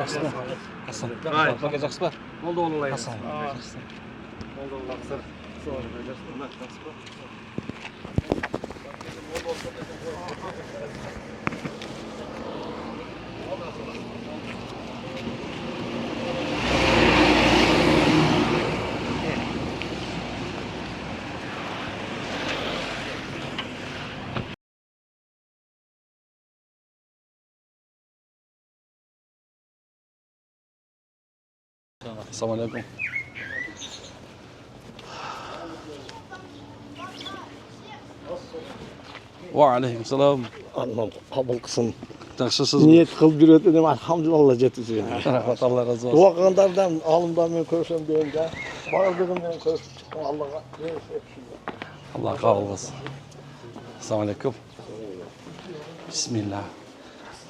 Жақсы ба? Hasan. Baka жақсы ба? Molda olalay. Hasan. Жақсы. Molda olaqsır. Sonra жақсы ба? Assalamu alaikum. Wa alaikum salam. Allah'ım kabul kılsın. Yaxshisiz. Niyet kılıp yürütmedim elhamdülillah jetisiz. Rahmat, Allah razı olsun. Dua kılınlardan alımdan ben körsem deyim de. Bağırdığımdan körsem çıktım Allah'a. Allah kabul kılsın. Assalamu alaikum. Bismillah.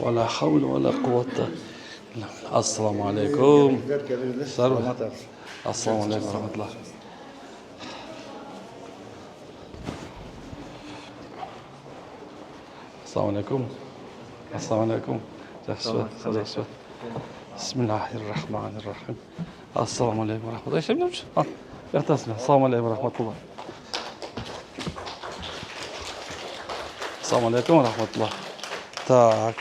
Ve la havle ve la kuvvete. Assalamu alaikum. Sarva. Assalamu alaikum rahmatullah. Assalamu alaikum. Assalamu alaikum. Yaxshi. Bismillahirrahmanirrahim. Assalamu alaikum ve rahmatullah. Yaşamıyormuş. Ha. Yaktasın. Assalamu alaikum ve rahmatullah. Assalamu alaikum ve rahmatullah. Tak.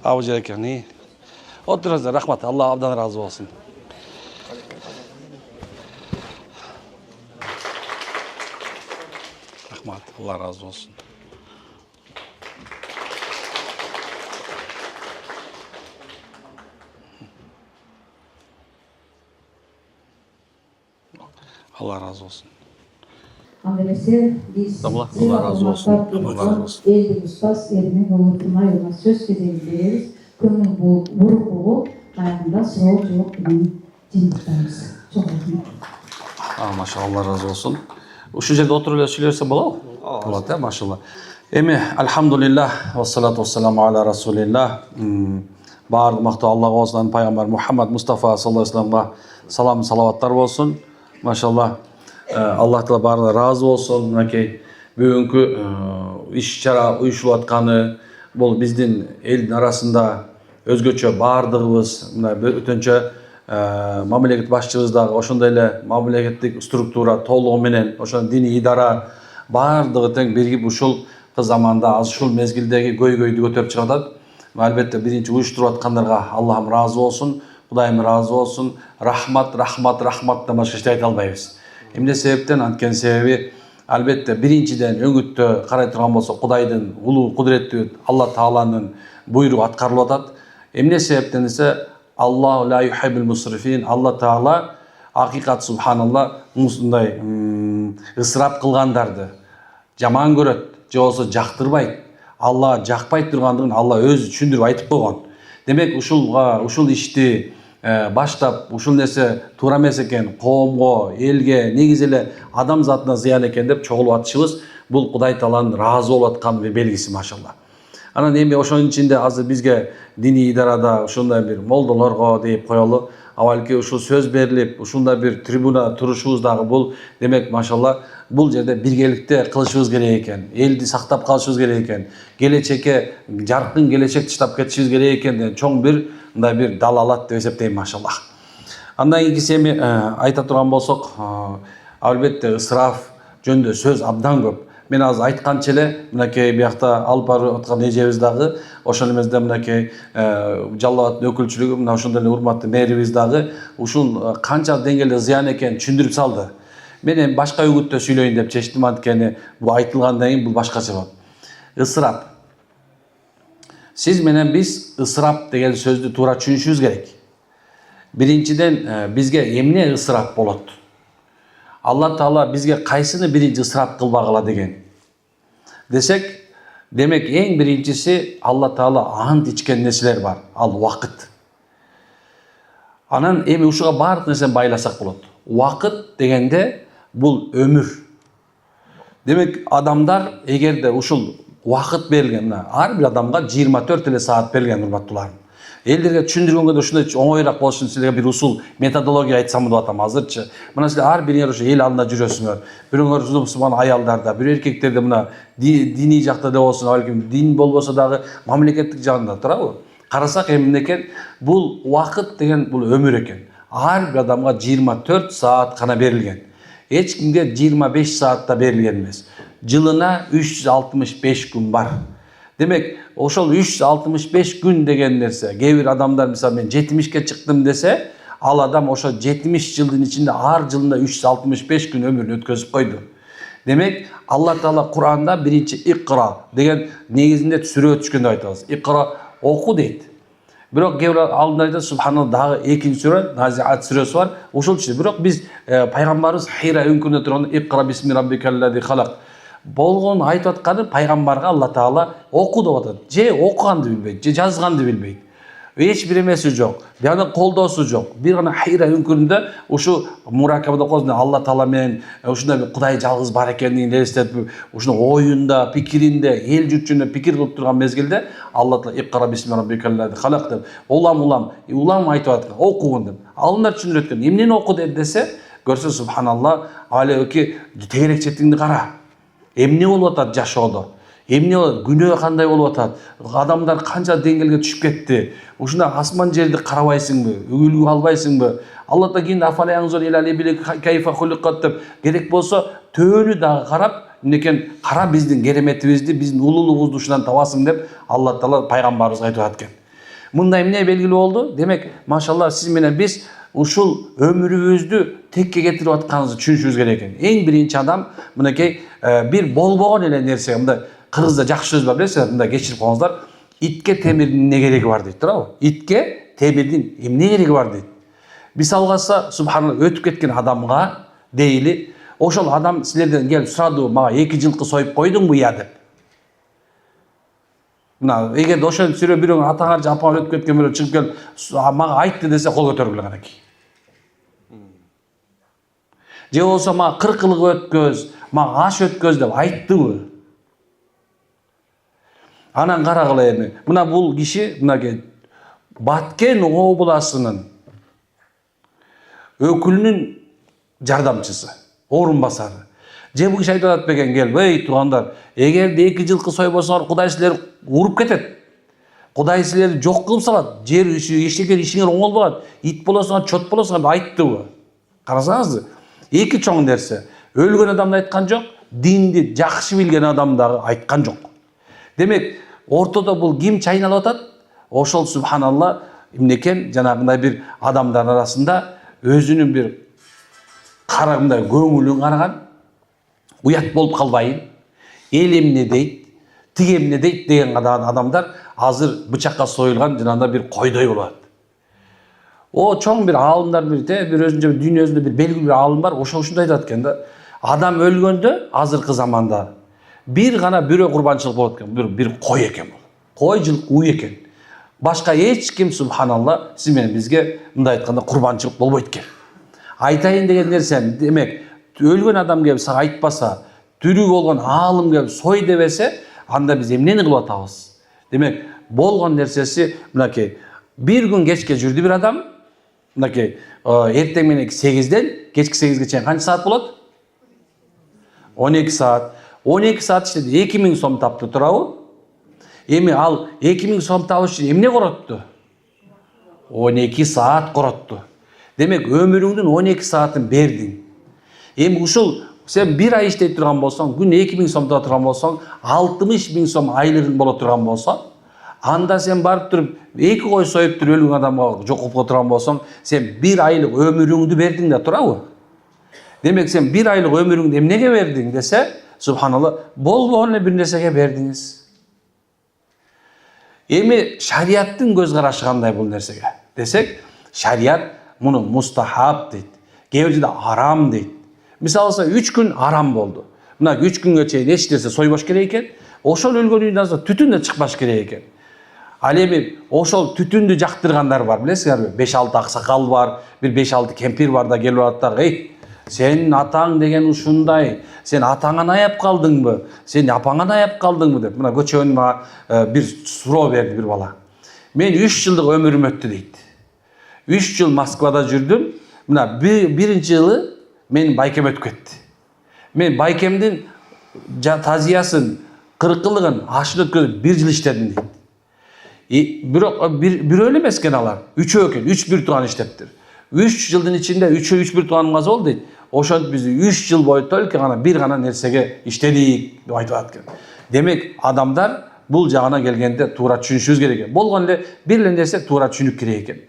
Avucu ekranı. Oturunuz da rahmet. Allah abdan razı olsun. Rahmet. Allah razı olsun. Allah razı olsun. Andrese biz Allah razı olsun. Allah razı olsun. Elde Ustaz elinin olurtuna yola söz кезегін береміз. Көңіл бурuk болып, аяғында сұрау жоқ деген жиынтықтаймыз. Çok rahmet. Maşallah Allah razı olsun. Şu жерде oturup söylerse болады? Болады, ya maşallah. Emi elhamdülillah ve salatu vesselamu ala Resulillah. Bardıq maqta Allah'a olsun, Peygamber Muhammed Mustafa sallallahu aleyhi ve sellem'e salam salavatlar olsun. Maşallah. Allah Teala barına razı olsun. Minekey bugünkü iş-çara uyuşulup atkanı bol bizdin elin arasında özgöçö bardığımız, ötönçö mamleket başçımızdagı oşondoy эле mamlekеттик struktura толугу менен ошо dini idara бардыгы тең биригип ушул заманда аз ушул мезгилдеги көйгөйдү көтөрүп чыгып атат. Албетте биринчи уюштуруп аткандарга Аллахым разы болсун, Кудайым разы болсун. Рахмат, рахмат, рахматтан башка эч айта албайбыз. Эмне себептен? Анткени себеби албетте биринчиден өңүттө карай турган болсо Кудайдын улуу кудуреттүү Алла Тааланын буйругу аткарылып атат. Эмне себептен десе Allahu la yuhibbul musrifin. Allah Taala hakikat subhanallah мындай ысырап кылгандарды жаман көрөт, же болсо жактырбайт. Алла жакпай тургандыгын Алла өзү түшүндүрүп айтып койгон. Демек ушул ишти баштап ушул нерсе туура эмес экен, коомго, элге, негизи эле адам затына зыян экен деп чогулуп атышыбыз бул Кудай Тааланын ыраазы болуп аткан белгиси машалла. Анан эми ошонун ичинде азыр бизге dini idarада ушундай бир молдолорго деп коелу, авалки ушул сөз берилип, ушундай бир трибуна турушубуз дагы бул демек машалла бул жерде биргеликте кылышыбыз керек экен, элди сактап калышыбыз керек экен, келечекке жаркын келечек таштап кетишибиз керек экен деген чоң бир мындай бир далалат деп эсептейм машалла. Андан кийинкиси эми айта турган болсок, албетте ысыраф жөнүндө сөз абдан көп. Мен азыр айтканча эле мынакей биякта алып барып аткан эжебиз дагы ошол эмесде мынакей жалал абадтын өкүлчүлүгү мына ошондой эле урматтуу мэрибиз дагы ушул канча деңгээлде зыян экенин түшүндүрүп салды. Мен эми башка үгүттө сүйлөйүн деп чечтим, анткени бул айтылгандан кийин бул башкача болот. Ысырап. Сиз менен биз ысырап деген сөздү туура түшүнүшүбүз керек. Биринчиден бизге эмне ысырап болот? Allah Taala bizge kaysını birinci ısrap kılbağıla degen. Desek, demek en birincisi Allah Taala ant içken nesiler var. Al vakit. Anan emi uşuğa barık nesen baylasak bolot. Vakit degende bul ömür. Demek adamlar eğer de uşul vakit berilgen, har bir adamga 24 ele saat berilgen urmattularim. Элдерге түшүндүргөнгө да ушундай оңоюраак болуш үчүн силерге бир усул методология айтсам деп атам азырчы. Мына силер ар бириңер ошо эл алдында жүрөсүңөр. Бирөөңөр мусулман аялдарда, бир эркектерде мына диний жакта да болсун, балким дин болбосо дагы мамлекеттик жагында турабы? Карасак эмне экен? Бул убакыт деген бул өмүр экен. Ар бир адамга 24 саат гана берилген. Эч кимге 25 саатта берилген эмес. Жылына 365 күн бар. Демек, ошол 365 күн деген нерсе, кээ бир адамдар мисалы мен 70ке чыктым десе, ал адам ошо 70 жылдын ичинде ар жылында 365 күн өмүрүн өткөзүп койду. Демек, Алла Таала Кур'анда биринчи Икра деген негизинде сүрө түшкөн деп айтабыз. Икра оку дейт. Бирок кээ бир алдында айтат субханалла дагы экинчи сүрө, Назиат сүрөсү бар. Ошол үчүн бирок биз пайгамбарыбыз Хира өңкүрүндө турганда Икра бисми раббикаллази халак болгон айтып атканы пайгамбарга Алла Таала оку деп атат. Же окуганды билбейт, же жазганды билбейт. Эч бир эмеси жок, жана колдоосу жок. Бир гана Хира өңкүрүндө ушу муракабада окуганда Алла Таала менен ушундай бир Кудай жалгыз бар экендигин элестетип, ушуну оюнда, пикиринде, эл журтчуна пикир кылып турган мезгилде Алла Таала Икра бисми раббикаллази халак деп улам айтып аткан, окугун деп. Алындар түшүндүрөт экен. Эмнени оку десе, көрсө субханалла, алеки тегерек четиңди кара. Эмне болуп атат жашоодо? Эмне күнөө кандай болуп атат? Адамдар канча деңгээлге түшүп кетти? Ушундай асман жерди карабайсыңбы? Үгүлгү албайсыңбы? Алла Таала кийин афалаңзор илалибиле кайфа хуликат деп керек болсо төөнү дагы карап, эмнекен кара биздин кереметибизди, биздин улуулугубузду ушундан табасың деп Алла Таала пайгамбарыбызга айтып атат экен. Мында эмне белгилүү болду? Демек, машалла сиз менен биз ушул өмүрүбүздү текке кетирип атканыбызды түшүнүшүбүз керек экен. Эң биринчи адам мынакей бир болбогон эле нерсе, мындай кыргызда жакшы сөз бар, билесиңер, мындай кечирип коюңуздар. Итке темирдин эмне кереги бар дейт, туурабы? Итке темирдин эмне кереги бар дейт. Мисалга алса, субханалла, өтүп кеткен адамга дейли, ошол адам силерден келип сурады, мага 2 жылкы союп койдуңбу я деп. Мына эгерде ошол сүрө бирөө атаңар же апаңар өтүп кеткен бирөө чыгып келип, мага айтты десе кол көтөргүлө канакей. Же болсо мага 40 ылык өткөз, мага аш өткөз деп айттыбы? Анан карагыла эми. Мына бул киши мынакей Баткен областынын өкүлүнүн жардамчысы, орун басары. Же бул киши айтып атат бекен, кел, ey туугандар, эгерде 2 жылкы сойбосоңор Кудай силерди уруп кетет. Кудай силерди жок кылып салат. Жер иштеген ишиңер оңол болот. Ит болосуңар, чот болосуңар деп айттыбы? Карасаңызбы? Эки чоң нерсе. Өлгөн адамды айткан жок, динди жакшы билген адам дагы айткан жок. Демек, ортодо бул ким чайналып атат? Ошол субханалла эмнекен жанагындай бир адамдар арасында өзүнүн бир карагындай көңүлүн караган, уят болуп калбайын, эл эмне дейт, тиги эмне дейт деген адамдар азыр бычакка союлган жанагындай бир койдой болот. О чоң бир аалымдар бир өзүнчө дүйнөсүндө бир белгилүү бир аалым бар, ошондой айтат экен да. Адам өлгөндө азыркы заманда бир гана бирөө курбанчылык болот экен, бир кой экен бул. Кой жылкы уй экен. Башка эч ким субханалла сиз менен бизге мындай айтканда курбанчылык болбойт экен. Айтайын деген нерсем, демек, өлгөн адам келип сага айтпаса, тирүү болгон аалым келип сой дебесе, анда биз эмнени кылып атабыз? Демек, болгон нерсеси мынакей бир күн кечке жүрдү бир адам, мынакей эртең менен 8ден кечки 8ге чейин канча саат болот? 12 саат. 12 саат иштеди, 2000 сом таптı, туурабы? Эми ал 2000 сом табыш үчүн эмне коротту? 12 саат коротту. Демек, өмүрүңдүн 12 саатын бердиң. Эми ушул сен бир ай иштей турган болсоң, күн 2000 сом тапа турган болсоң, 60.000 сом айлыгың боло турган болсо, анда сен барып туруп 2 кой союп туруп өлгөн адамга жокуп турган болсоң, сен бир айлык өмүрүңдү бердиң да, туурабы? Демек, сен бир айлык өмүрүңдү эмнеге бердиң десе, субханалла, болбогон эле бир нерсеге бердиңиз. Эми шариаттын көз карашы кандай бул нерсеге десек, шарият муну мустахаб дейт. Кээ бир жерде арам дейт. Мисалы 3 күн арам болду. Мына 3 күнгө чейин эч нерсе сойбош керек экен. Ошол өлгөн үйдөн азыр түтүн да чыкпаш керек экен. Ал эми ошол түтүндү жактыргандар бар, билесиңерби? 5-6 аксакал бар, бир 5-6 кемпир бар да келип атат, ey, сен атаң деген ушундай, сен атаңан аяп калдыңбы? Сен апаңан аяп калдыңбы деп. Мына көчөнүн мага бир суроо берди бир бала. Мен 3 жылдык өмүрүм өттү дейт. 3 жыл Москвада жүрдүм. Мына биринчи жылы менин байкем өтүп кетти. Мен байкемдин тазиясын, 40 ылыгын ашын өткөзүп 1 жыл иштедим дейт. Bir öyle emas eкен алар. Üçөө экен, 3-1 туган иштептир. 3 жылдын ичинде 3-3 1 туганыңыз болду дейт. Ошентип биз 3 жыл бою только гана бир гана нерсеге иштедик деп айтып атат экен. Демек адамдар бул жагына келгенде туура түшүнүшүбүз керек экен. Болгон эле бир эле нерсе туура түшүнүк керек экен.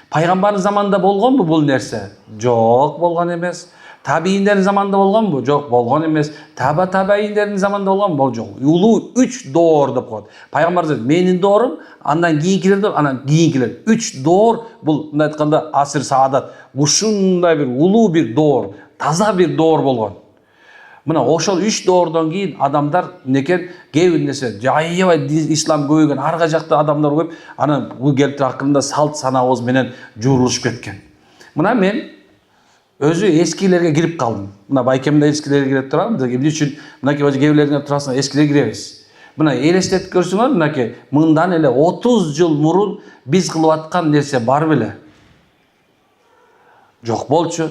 Пайгамбардын заманында болгонбу бул нерсе? Жок, болгон эмес. Табииндердин заманында болгонбу? Жок, болгон эмес. Табаииндердин заманында болгонбу? Жок. Улуу 3 доор деп коет. Пайгамбар айтат, менин доорум, андан кийинкилер, анан кийинкилер. 3 доор бул мындай айтканда асыр саадат. Ушундай бир улуу бир доор, таза бир доор болгон. Мына ошол 3 доордон кийин адамдар некен кээ бир нерсе жайыбай ислам көбөйгөн, арга жакта адамдар көп, анан бул келип акырында салт санабыз менен жуурулушуп кеткен. Мына мен өзү эскилерге кирип калдым. Мына байкемде эскилерге кирип турам. Эмне үчүн мынакей өзү кээ бирлеринин турасына эскилерге киребиз. Мына элестетип көрсөңөр, мынакей мындан эле 30 жыл мурун биз кылып аткан нерсе бар беле? Жок болчу.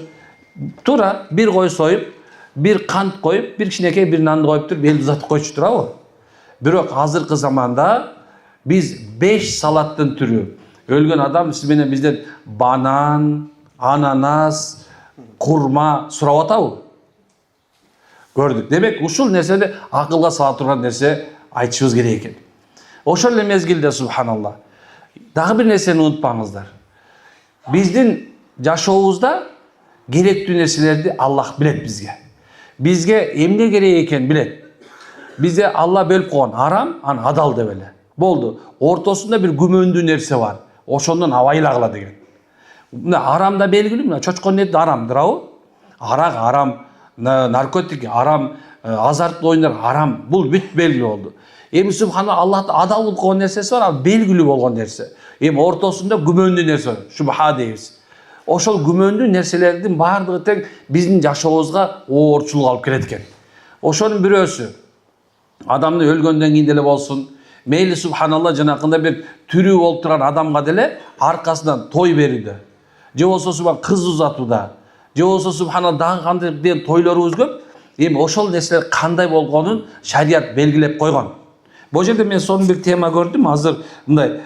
Тура бир кой союп, bir kant koyup, bir kişineke bir nandı koyup durup, el uzatып koyup turabı. Bирок азыркы заманда biz 5 salattın türü. Ölgön adam siz менен бизден банан, анаnas, kurma сурап атабы. Gördük. Demek ушул нерсени акылга сала турган нерсе айтышыбыз керек экен. Ошол эле мезгилде субханалла. Дагы бир нерсени унутпаңыздар. Биздин жашообузда керектүү нерселерди Аллах билет бизге. Bizge emne gerek eken bilet. Bize Allah bölüp koygan haram, an adal деп эле. Boldu. Ortasında bir gümöndü nerse var. Oşondan avayla деген. Haram da belgili mi? Çoçkon eti haramdır o. Arak haram, narkotik haram, azartlı oyunlar haram. Bul büt belgili oldu. Subhanallah Allah'ta adal bulup koygan nersesi var ama belgili bolgan nerse. Ortasında gümöndü nerse var. Şubha deybiz. Ошол күмөндүү нерселердин баардыгы тең биздин жашообузга оорчулук алып келет экен. Ошонун бирөөсү адамды өлгөндөн кийин деле болсун, мейли субханалла жанакында бир түрү болуп турган адамга деле аркасынан той берүүдө, же болсо субхан кыз узатууда, же болсо субханалла дагы кандай деген тойлорубуз көп. Ошол нерселер кандай болгонун шарият белгилеп койгон. Бул жерде мен сонун бир тема көрдүм. Азыр мындай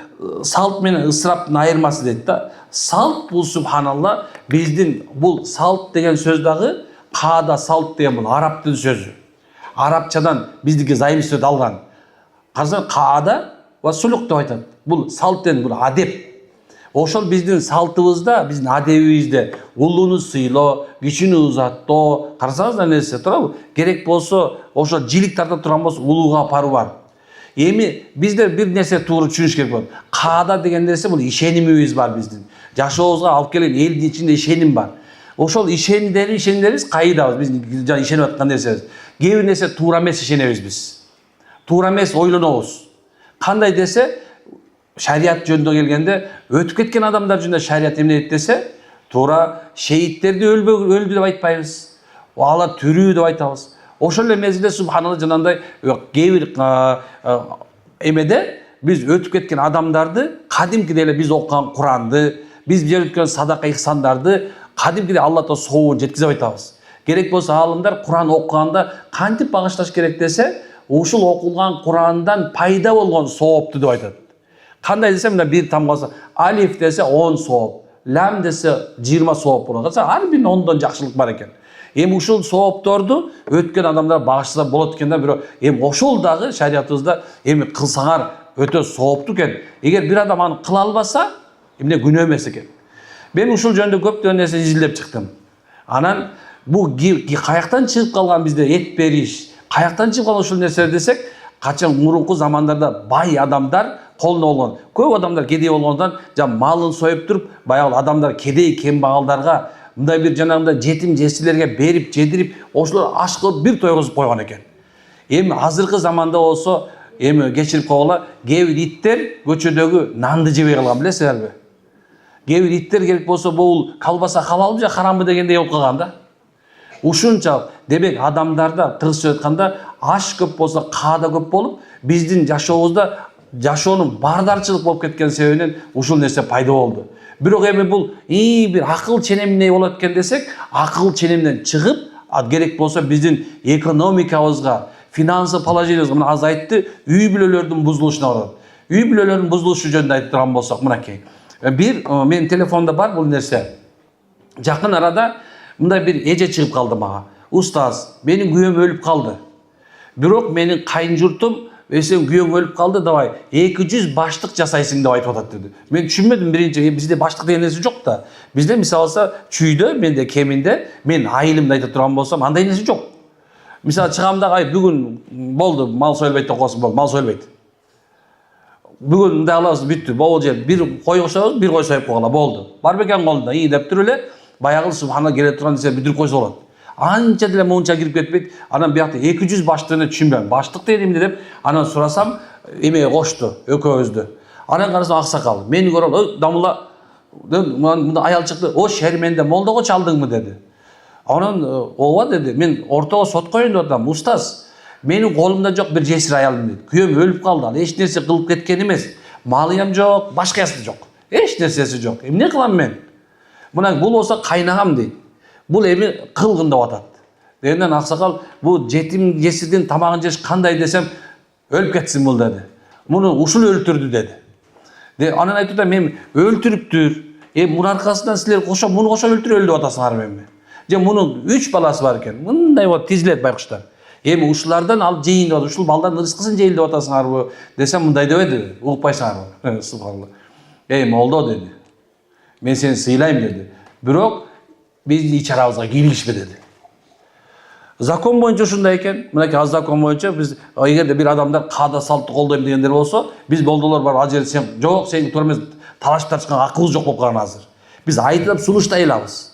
салт менен ысыраптын айырмасы дейт да. Салт бул субханалла биздин бул салт деген сөз дагы каада салт деген бул арабтын сөзү. Арабчадан биздики заимствовать алган. Карасаң каада ва сулук деп айтат. Бул салт деген бул адеп. Ошол биздин салтыбызда, биздин адебибизде улууну сыйлоо, кичүүнү узаттоо, карасаңыздар нерсе турабы? Керек болсо ошо жилик тарта турган болсо улууга апаруу бар. Биздер бир нерсе туура түшүнүш керек болот. Каада деген нерсе бул ишенимибиз бар биздин. Жашообузга алып келген элдин ичинде ишеним бар. Ошол ишенимдерибиз кайдабыз, биздин жана ишенип аткан нерсебиз. Кээ бир нерсе туура эмес ишенебиз биз. Туура эмес ойлонобуз. Кандай десе, шарият жөнүндө келгенде өтүп кеткен адамдар жөнүндө шарият эмне дейт десе, туура шейттерди өлдү деп айтпайбыз. Алар тирүү деп айтабыз. Ошол эле мезгилде субханалла жанагындай кээ бир эмеде биз өтүп кеткен адамдарды кадимкидей эле биз окуган Куранды, биз берип өткөн садака ихсандарды кадимкидей Аллахтан сообун жеткизип айтабыз. Керек болсо алымдар Куран окуганда кантип багышташ керек десе, ушул окулган Курандан пайда болгон соопту деп айтат. Кандай десе, мына бир тамгасы алиф десе 10 сооп, лам десе 20 сооп болот. Ар бир 10дон жакшылык бар экен. Ушул соопторду өткөн адамдар багышса болот экен да, бирок ошол дагы шариятыбызда кылсаңар өтө сооптуу экен. Эгер бир адам аны кыла албаса, эмне күнөө эмес экен. Мен ушул жөнүндө көптөгөн нерсе изилдеп чыктым. Анан бул каяктан чыгып калган бизде эт бериш, каяктан чыгып калган ушул нерселер десек, качан мурунку замандарда бай адамдар колуна болгон. Көп адамдар кедей болгондон жана малын союп туруп, баягы адамдар кедей кембагалдарга мындай бир жанагындай жетим жесилерге берип, жедирип, ошолор аш кылып бир тойгузуп койгон экен. Азыркы заманда болсо, кечирип койгула, кээ бир иттер көчөдөгү нанды жебей калган, билесиңерби? Кээ бир иттер керек болсо, бул колбаса халалбы же харамбы дегендей болуп калган да. Ушунчалык, демек адамдарда тыгыз айтканда аш көп болсо, каада көп болуп, биздин жашообузда жашоонун бардарчылык болуп кеткен себебинен ушул нерсе пайда болду. Бирок бул бир акыл ченемдей болот экен десек, акыл ченемден чыгып, керек болсо биздин экономикабызга, финансы положениябызга, мына аз айтты, үй бүлөлөрдүн бузулушуна барат. үй бүлөлөрдүн бузулушу жөнүндө айтып турган болсок, мынакей. Бир менин телефонда бар бул нерсе. Жакын арада мындай бир эже чыгып калды мага. Устаз, менин күйөөм өлүп калды. Бирок менин кайын журтум сен күйөөң өлүп калды, давай 200 баштык жасайсың деп айтып атат деди. Мен түшүнбөдүм биринчи, бизде баштык деген нерсе жок да. Бизде мисалы алса чүйдө, менде кеминде, мен айылымды айтып турган болсом, андай нерсе жок. Мисалы чыгам да, ай бүгүн болду, мал сойлбойт деп коесуң, болду, мал сойлбойт. Бүгүн мындай кылабыз, бүттү, болду же бир кой кошобуз, бир кой союп койгула, болду. Бар бекен колунда, ии деп туруп эле, баягы субхана келе турган нерсе бүтүрүп койсо болот. Анча деле муунча кирип кетпейт. Анан биякта 200 баштыгын түшүнбөйм. Баштык деген эмне деп, анан сурасам, эмеге кошту, экөөбүздү. Анан карасам аксакал, мени көрүп, "Ой, дамыла, мында аял чыкты. О, шерменде молдого чалдыңмы?" деди. Анан, "Ооба" деди. "Мен ортого сот коюн деп атам. Устаз, менин колумда жок бир жесир аялым деди. Күйөөм өлүп калды. Ал эч нерсе кылып кеткен эмес. Малыям жок, башкасы жок. Эч нерсеси жок. Эмне кылам мен? Мына бул болсо кайнагам дейт. Бул эми кылгын деп атат." Дегенден аксакал, "Бул жетим жесирдин тамагын жеш кандай десем, өлүп кетсин бул" деди. "Муну ушул өлтүрдү" деди. Анан айтып да, "Мен өлтүрүптүр. Мунун аркасынан силер кошо муну кошо өлтүрөлү деп атасыңар менми? Же мунун 3 баласы бар экен. Мындай болуп тизилет байкуштар. Эми ушулардан алып жейин деп атат. Ушул балдардын рызкысын жейин деп атасыңарбы?" Десем, мындай дебеди. "Укпайсыңарбы?" Субханалла. Молдо" деди. "Мен сени сыйлайм" деди. "Бирок биздин ич арабызга киргизбе" деди. Закон боюнча ушундай экен. Мынакей аз закон боюнча биз эгерде бир адамдар каада салтты колдойм дегендер болсо, биз болдолор бар, ал жерде сен жок, сен тура эмес, талашып тартышкан акыбыз жок болуп калган азыр. Биз айтып сунуштай алабыз.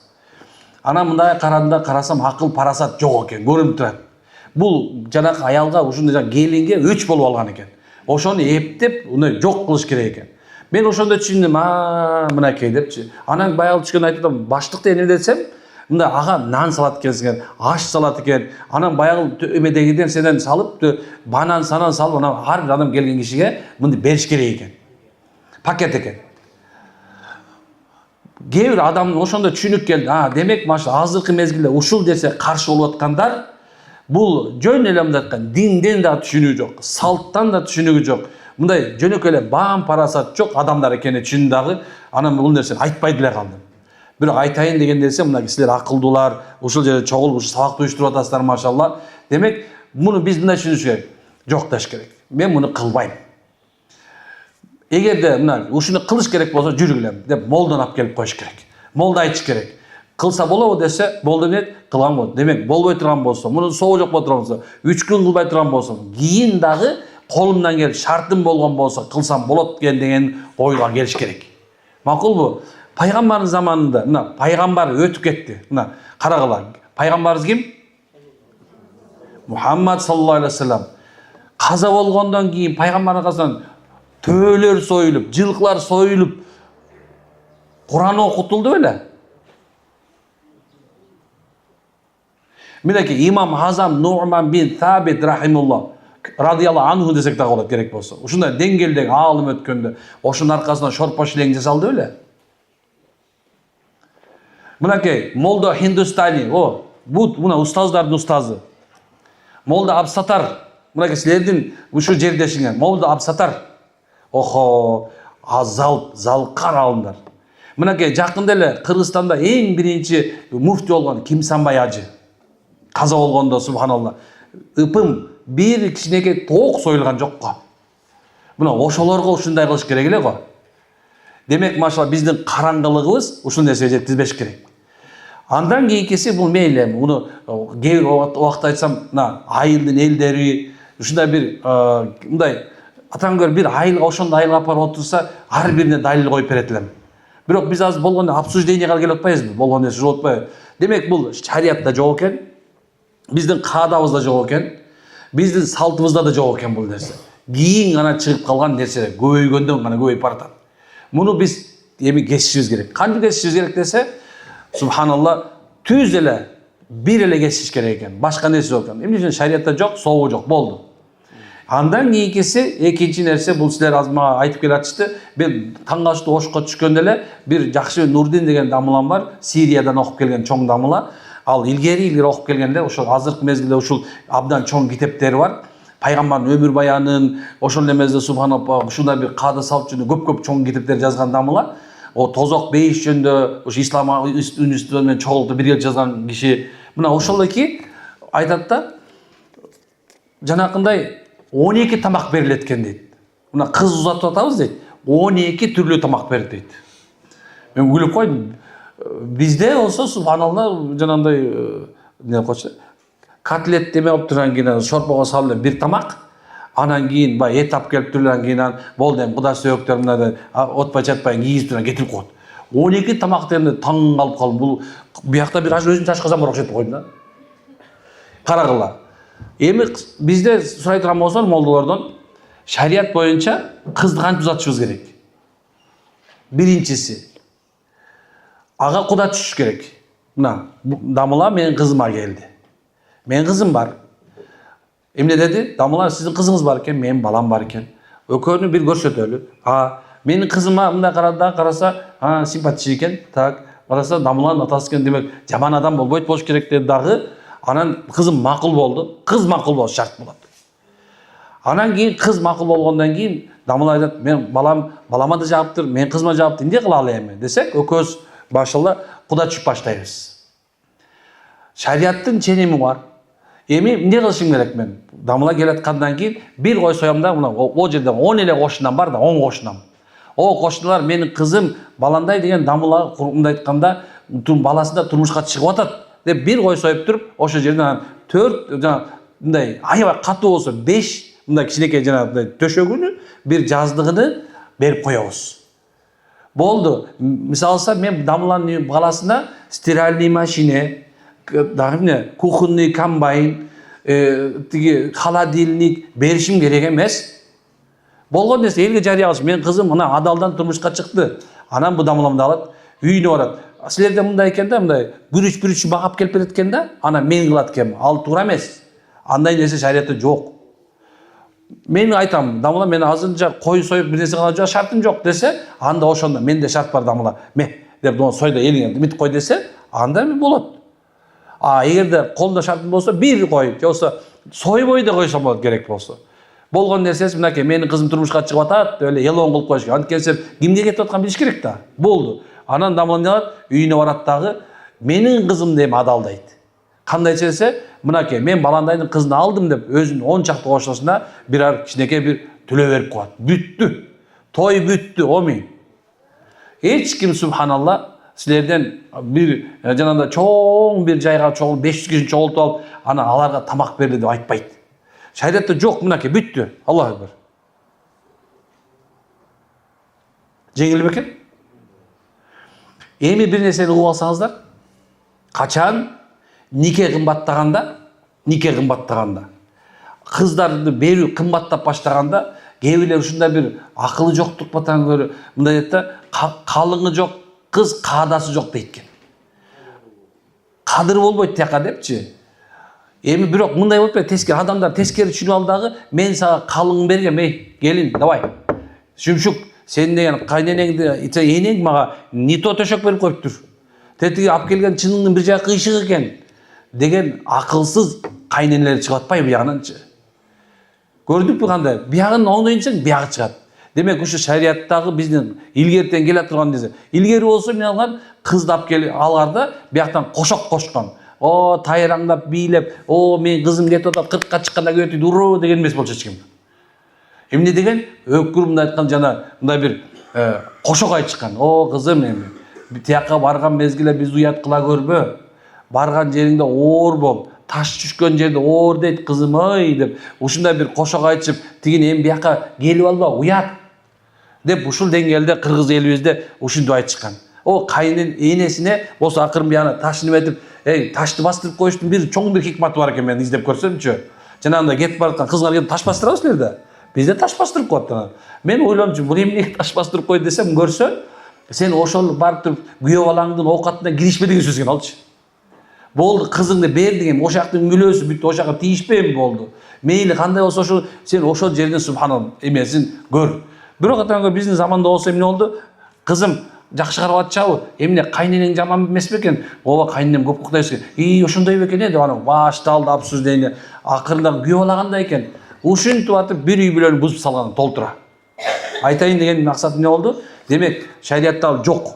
Анан мындай карадымда карасам акыл парасат жок экен, көрүнүп турат. Бул жанакы аялга ушундай келинге өч болуп алган экен. Ошону эптеп, уну жок кылыш керек экен. Мен ошондо түшүндүм, мынакей депчи. Анан баягы түшкөн айтып, баштык деген эмне десем, мында ага нан салат экенсиң, аш салат экен. Анан баягы эмедегиден сенен салып, банан санан салып, анан ар бир адам келген кишиге мынды бериш керек экен. Пакет экен. Кээ бир адам ошондо түшүнүк келди. Демек, машалла, азыркы мезгилде ушул десе каршы болуп аткандар, бул жөн эле мындай айткан динден да түшүнүгү жок, салттан да түшүнүгү жок. Мындай жөнөкөй эле баам парасат жок адамдар экени түшүндү дагы. Анан бул нерсени айтпай деле калдым. Бирок айтайын деген нерсе, мына силер акылдуулар, ушул жерде чогулуп ушу сабакты уюштуруп атасыздар, машалла. Демек, муну биз мындай түшүнүш керек. Жок деш керек. Мен муну кылбайм. Эгерде мына ушуну кылыш керек болсо жүргүлөм деп молдон алып келип коюш керек. Молда айтыш керек. Кылса болобу десе, болду дейт, кылам болот. Демек, болбой турган болсо, мунун соогу жок боло турган болсо, 3 күн кылбай турган болсо, кийин дагы колумдан келип шартым болгон болсо, кылсам болот деген ойго келиш керек. Макулбу? Пайгамбардын заманында, мына пайгамбар өтүп кетти. Мына карагыла. Пайгамбарыбыз ким? Мухаммад саллаллаху алейхи вассалам. Каза болгондон кийин пайгамбардын аркасынан төөлөр союлуп, жылкылар союлуп, Куран окутулду беле? Минеки имам Азам Нуъман бин Сабит рахимуллах радияллаху анху десек да болот керек болсо. Ушундай деңгээлдеги аалым өткөндө ошонун аркасынан шорпо шилең жасалды беле? Мынакей Молда Хиндустани, бул мына устаздардын устазы. Молда Абсатар, мынакей силердин ушу жердешиңер, Молда Абсатар. Охо, залкар алымдар. Мынакей жакында эле Кыргызстанда эң биринчи муфти болгон Кимсанбай ажы. Каза болгондо, субханалла. Ыпым бир кичинекей тоок союлган жокко. Мына ошолорго ушундай кылыш керек эле го. Демек, машалла, биздин караңгылыгыбыз ушул нерсеге жеткизбеш керек. Андан кийинкиси бул мейли, муну кээ бир убакта айтсам, мына айылдын элдери ушундай бир мындай атаң көр бир айылга ошондой айылга апарып отурса, ар бирине далил коюп берет элем. Бирок биз азыр болгондо обсужденияга келип атпайбызбы? Болгон нерсе жок атпайбы? Демек, бул шариатта жок экен, биздин каадабызда жок экен, биздин салтыбызда да жок экен бул нерсе. Кийин гана чыгып калган нерсе, көбөйгөндөн гана көбөйүп баратат. Муну биз эми кесишибиз керек. Кантип кесишибиз керек десе, субханалла, түз эле бир эле кесиш керек экен. Башка нерсе жок экен. Эмне үчүн шариатта жок, сообу жок, болду. Андан кийинкиси экинчи нерсе, бул силер азыр мага айтып келатышты. Мен таң калыштуу ошко түшкөндө эле бир жакшы Нурдин деген дамылам бар, Сириядан окуп келген чоң дамыла. Ал илгери окуп келгенде, ошол азыркы мезгилде ушул абдан чоң китептери бар. пайгамбардын өмүр баянын, ошол эмеде субханалла ушундай бир каада салт жөнүндө көп чоң китептер жазган дамыла. О тозок бейиш жөнүндө ушу ислам университети менен чогулту бирге жазган киши. Мына ошол эки айтат да, жанакындай 12 тамак берилет экен дейт. Мына кыз узатып атабыз дейт. 12 түрлүү тамак берди дейт. Мен күлүп койдум. Бизде болсо субханалла жанагындай не койчу, котлет деме болуп турган кийин шорпого салып бир тамак, анан кийин баягы эт алып келип турган кийин болду эми куда сөөктөр мына отпай жатпай кийиз турган кетирип коет. 12 тамак дегенде таң калып калдым. Бул биякта бир өзүнчө ашказан бар окшойт койдум да. Карагыла. Эми бизде сурай турган болсо молдолордон шарият боюнча кызды кантип узатышыбыз керек? Биринчиси ага куда түшүш керек. Мына дамыла менин кызыма келди. Менин кызым бар. Эмне деди? Дамыла сиздин кызыңыз бар экен, менин балам бар экен. Экөөнү бир көрсөтөлү. Менин кызыма мындай караса, симпатичный экен. Так, караса Дамыланын атасы экен, демек жаман адам болбойт болуш керек деди дагы. Анан кызым макул болду. Кыз макул болуш шарт болот. Анан кийин кыз макул болгондон кийин Дамыла айтат, мен балама да жагаптыр, менин кызыма жагаптыр, эмне кылалы эми десек, экөөбүз башында куда түшүп баштайбыз. Шариаттын ченеми бар. Эми эмне кылышым керек мен? Дамыла келаткандан кийин бир кой соям да, мына о жерде 10 эле кошунам бар да, 10 кошунам. О кошуналар менин кызым баландай деген Дамыла мындай айтканда баласында турмушка чыгып атат деп бир кой союп туруп, ошол жерден 4 жана мындай аябай катуу болсо 5 мындай кичинекей жана төшөгүнү, бир жаздыгыны берип коебуз. Болду. Мисалса мен Дамыланын баласына стиральный машина, дагы кухонный комбайн, тиги холодильник беришим керек эмес. Болгон нерсе элге жарыя кылыш. Менин кызым мына адалдан турмушка чыкты. Анан бу Дамыламды алат, үйүнө барат. Силерде мындай экен да, мындай күрүч багап келип берет экен да, анан мен кылат экен. Ал туура эмес. Андай нерсе шариятта жок. Мен айтам, Дамыла мен азырынча кой союп бир нерсе кылып шартым жок десе, анда ошондо менде шарт бар Дамыла. Деп сойда элиңе мит кой десе, анда болот. Эгерде колдо шартым болсо бир кой, жоксо сойбой да койсом болот керек болсо. Болгон нерсеси мынакей менин кызым турмушка чыгып атат, эле элон кылып коюш керек. Анткени кимге кетип атканын билиш керек да. Болду. Анан Дамыла эмне кылат? Үйүнө барат дагы менин кызым деп адалдайт. Кандайча десе, мынакей мен баландайдын кызын алдым деп өзүнүн 10 чакты кошунасына бир кичинекей бир төлөө берип коет. Бүттү. Той бүттү, оми. Эч ким субханалла силерден бир жанагындай чоң бир жайга 500 кишини чогултуп алып, анан аларга тамак берди деп айтпайт. Шариятта жок, мынакей бүттү. Аллах акбар. Жеңил бекен? Эми бир нерсени угуп алсаңыздар, качан нике кымбаттаганда, кыздарды берүү кымбаттап баштаганда, кээ бирлер ушундай бир акылы жоктуктан көрө мындай дейт да, калыңы жок, кыз каадасы жок дейт экен. Кадыр болбойт тияка депчи. Эми бирок мындай болуп берет, тескери адамдар тескери түшүнүп ал дагы, мен сага калың бергем, келин, давай. Шүмшүк, сен деген кайненеңди, энең мага не то төшөк берип коюптур. Тетиги алып келген чыныңдын бир жагы кыйшык экен деген акылсыз кайненелер чыгып атпайбы биягынанчы. Көрдүкпү кандай? Биягын оңдойнсаң биягы чыгат. Демек ушу шариаттагы биздин илгертен келе турган нерсе. Илгери болсо мен алган кызды алып келип алгарда бияктан кошок кошкон. Тайраңдап бийлеп, мен кызым кетип атат, 40ка чыкканда көтүйт, уру деген эмес болчу эч ким. Эмне деген? Өкүр мындай айткан жана мындай бир кошок айтышкан. Кызым эми тияка барган мезгилде биз уят кыла көрбө. Барган жериңде оор бол. Таш түшкөн жерде оор дейт кызым ой деп. Ушундай бир кошок айтышып, тигин эми бияка келип алба, уят деп ушул деңгээлде кыргыз элибизде ушинтип айтышкан. Кайнен энесине болсо акырын бияна ташын эметип, ташты бастырып коюштун бир чоң бир хикматы бар экен, мен издеп көрсөмчү. Жанагындай кетип бараткан кызга келип таш бастырабыз силерде. Бизде таш бастырып коет анан. Мен ойломчу, бул эмне таш бастырып койду десем, көрсө, сен ошол барып туруп күйөө балаңдын оокатына киришпе деген сөз экен алчы. Болду, кызыңды бер деген, ошактын мүлөсү бүттү, ошакка тийишпейм болду. Мейли кандай болсо ошо сен ошол жерден субханалла эмесин көр. Бирок атаңга биздин заманда болсо эмне болду? Кызым жакшы карап атчабы? Эмне кайненең жаман эмес бекен? Ооба, кайненем көп уктайсың. Ошондой бекен деп анан башталды обсуждение. Акырында күйөө балагандай экен. ушинтип атып бир үй бүлөнү бузуп салган толтура. Айтайын деген максат эмне болду? Демек, шариятта жок.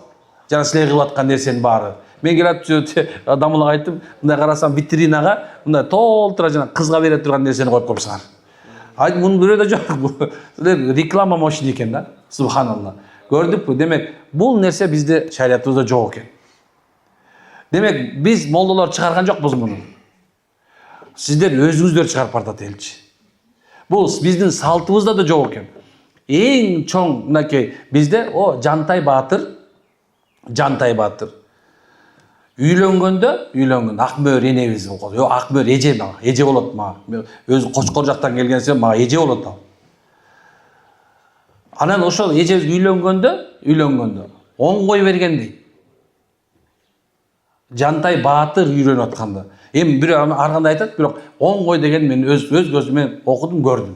Жана силер кылып аткан нерсенин баары. Мен келип адамга айттым, мындай карасам витринага мындай толтура жана кызга бере турган нерсени коюп коюпсуңар. Айттым, мунун бирөө да жок. Силер реклама мощный экен да. Субханалла. Көрдүкпү? Демек, бул нерсе бизде шариятыбызда жок экен. Демек, биз молдолор чыгарган жокпуз муну. Сиздер өзүңүздөр чыгарып бардат элчи. Бул биздин салтыбызда да жок экен. Эң чоң мынакей бизде Жантай Баатыр үйлөнгөндө Акмөр энебиз болот. Жок, Акмөр эже болот мага. Өзү Кочкор жактан келгенсе мага эже болот ал. Анан ошол эжебиз үйлөнгөндө 10 кой берген дейт. Жантай Баатыр үйрөнүп атканда. Эми бирөө ар кандай айтат, бирок 10 кой деген мен өз көзүмөн окудум, көрдүм.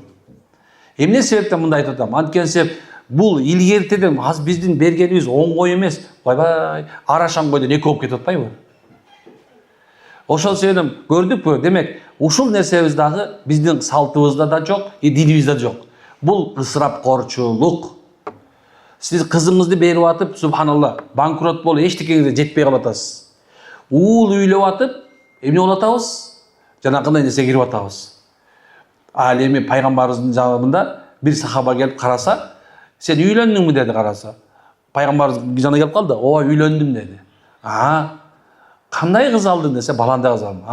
Эмне себептен мындай айтып атам? Анткени себеп бул илгертеден биздин бергенибиз 10 кой эмес, байбай, арашан койдон 2 болуп кетип атпайбы? Ошол себептен көрдүкпү? Демек, ушул нерсебиз дагы биздин салтыбызда да жок, динибизде жок. Бул ысырапкорчулук. Сиз кызыңызды берип атып, субханалла, банкрот болуп эчтекеңизге жетпей калып атасыз. Уул үйлөп атып, эмне болуп атабыз? Жанакындай нерсе кирип атабыз. Ал эми пайгамбарыбыздын жагында бир сахаба келип караса, сен үйлөндүңбү деди караса. Пайгамбарыбыз жанына келип калды, ооба үйлөндүм деди. Кандай кыз алдың десе, баландай кыз алдым.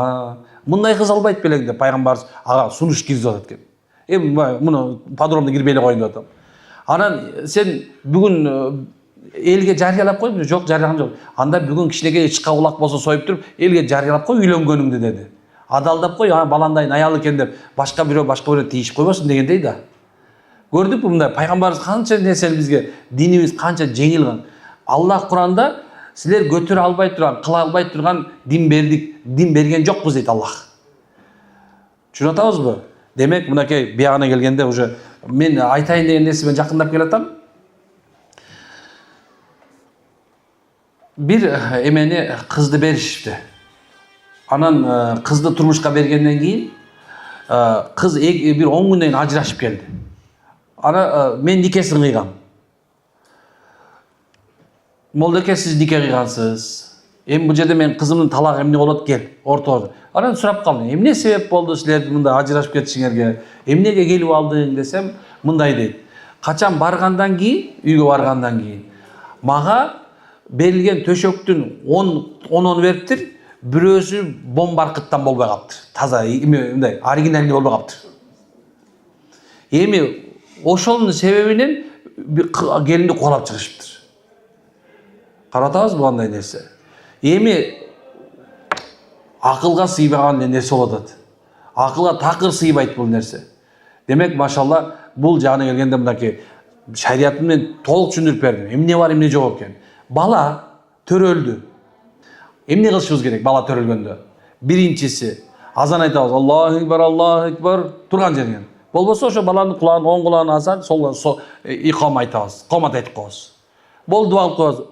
Мындай кыз албайт белең деп пайгамбарыбыз ага сунуш киргизип атат экен. Эми муну подробно кирбей эле коеюн деп атам. Анан сен бүгүн элге жарыялап койбу? Жок, жарыялаган жок. Анда бүгүн кичинекей ычка кулак болсо союп туруп, элге жарыялап кой үйлөнгөнүңдү деди. Адалдап кой, баландайын аял экен деп башка бирөө тийишип койбосун дегендей да. Көрдүкпү мындай пайгамбарыбыз канча нерсени бизге, динибиз канча жеңил кылган. Аллах Куранда силер көтөрө албай турган, кыла албай турган дин бердик, дин берген жокпуз дейт Аллах. Түшүнүп атабызбы? Демек, мынакей биягына келгенде уже мен айтайын деген нерсемен жакындап келатам. Бир эмени кызды беришипти. Анан кызды турмушка бергенден кийин кыз бир 10 күндөн кийин ажырашып келди. Ана мен никесин кыйгам. Молдоке, сиз нике кыйгансыз. Эми бул жерде мен кызымдын талак эмне болот, кел, ортого. Анан сурап калдым. Эмне себеп болду силердин мындай ажырашып кетишиңерге? Эмнеге келип алдың десем, мындай дейт. Качан баргандан кийин, үйгө баргандан кийин мага берилген төшөктүн 10 бериптир. Бирөөсү бомбаркыттан болбой калыптыр. Таза мындай оригинальный болбой калыптыр. Эми ошонун себебинен келинди куалап чыгышыптыр. Карап атабызбы кандай нерсе? Эми акылга сыйбаган нерсе болуп атат. Акылга такыр сыйбайт бул нерсе. Демек, машалла, бул жагына келгенде мынакей шарият менен толук түшүндүрүп бердим. Эмне бар, эмне жок экен. Бала төрөлдү. Эмне кылышыбыз керек бала төрөлгөндө? Биринчиси азан айтабыз. Аллаху акбар, турган жерден. Болбосо ошо баланын кулагын, оң кулагын азан, сол иком айтабыз. Комат айтып коебуз. Болду, алып коебуз.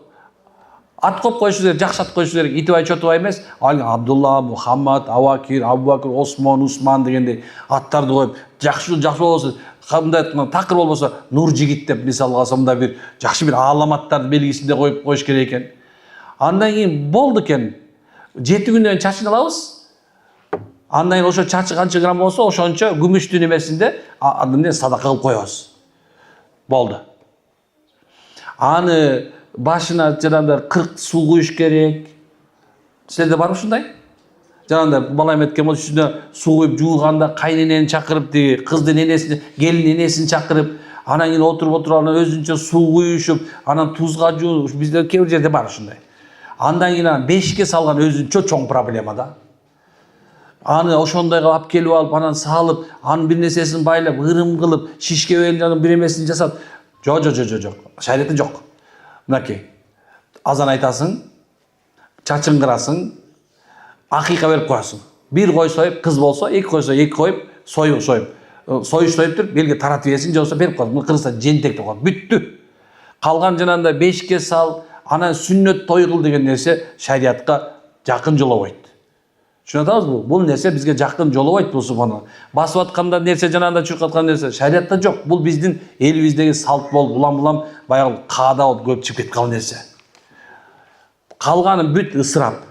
Ат коюп коюш керек, жакшы ат коюш керек. Итибай, чотубай эмес. Абдулла, Мухаммад, Авакир, Абубакыр, Осмон, Усман дегендей аттарды коюп, жакшы болсо, кандай такыр болбосо, Нур жигит деп мисалга алсам бир жакшы бир ааламаттарды белгисинде коюп коюш керек экен. Андан кийин болду экен. 7 күндөн чачын алабыз. Андан кийин ошо чачы канча грамм болсо, ошончо күмүштүн эмесинде андан садака кылып коебуз. Болду. Аны башына жанагындай 40 суу куюш керек. Силерде барбы ушундай? Жанагындай бала эметкен болсо үстүнө суу куюп жууганда кайненени чакырып, кыздын энесин, келин энесин чакырып, анан кийин отуруп анан өзүнчө суу куюшуп, анан тузга жууп, бизде кээ бир жерде бар ушундай. Андан кийин бешикке салган өзүнчө чоң проблема да. Аны ошондой кылып алып келип алып, анан салып, анын бир нерсесин байлап, ырым кылып, шишке белин бир эмесин жасап, жок. Шариятта жок. Мынакей. Азан айтасың, чачың кырасың, акыйка берип коесуң. Бир кой союп, кыз болсо, 2 койсо 2 коюп, союп. Союш союп туруп, белге таратып берсиң, жоксо берип коесуң. Муну кырса жентек деп коет. Бүттү. Калган жанагындай бешикке сал, анан сүннөт той кыл деген нерсе шариятка жакын жолобойт. Түшүнүп атабызбы? Бул нерсе бизге жакын жолобойт бул субханалла. Басып атканда нерсе жанагында чуркап аткан нерсе шариатта жок. Бул биздин элибиздеги салт болуп, улам баягы каада болуп көп чыгып кеткен нерсе. Калганы бүт ысырап.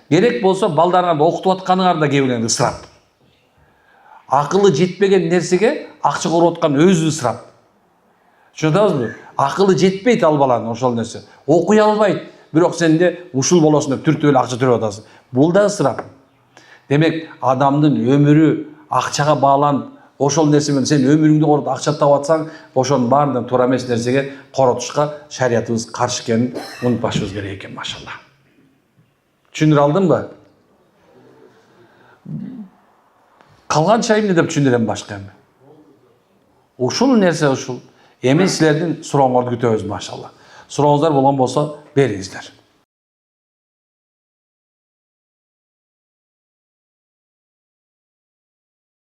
Керек болсо балдарыңарды окутуп атканыңар да кээ ысырап. Акылы жетпеген нерсеге акча короп аткан өзү ысырап. Түшүнүп атабызбы? Акылы жетпейт ал баланын ошол нерсе. Окуй албайт. Бирок сенде ушул болосун деп түртүп эле акча төлөп атасың. Бул да ысырап. Демек, адамдын өмүрү акчага бааланып, ошол нерсе менен сен өмүрүңдү коротуп акча таап атсаң, ошонун баарынан туура эмес нерсеге коротушка шариятыбыз каршы экенин унутпашыбыз керек экен, машалла. Түшүндүрө алдымбы? Калганча эмне деп түшүндүрөм башка эми? Ушул нерсе ушул. Эми силердин сурооңорду күтөбүз, машалла. Сурооңуздар болгон болсо бериңиздер.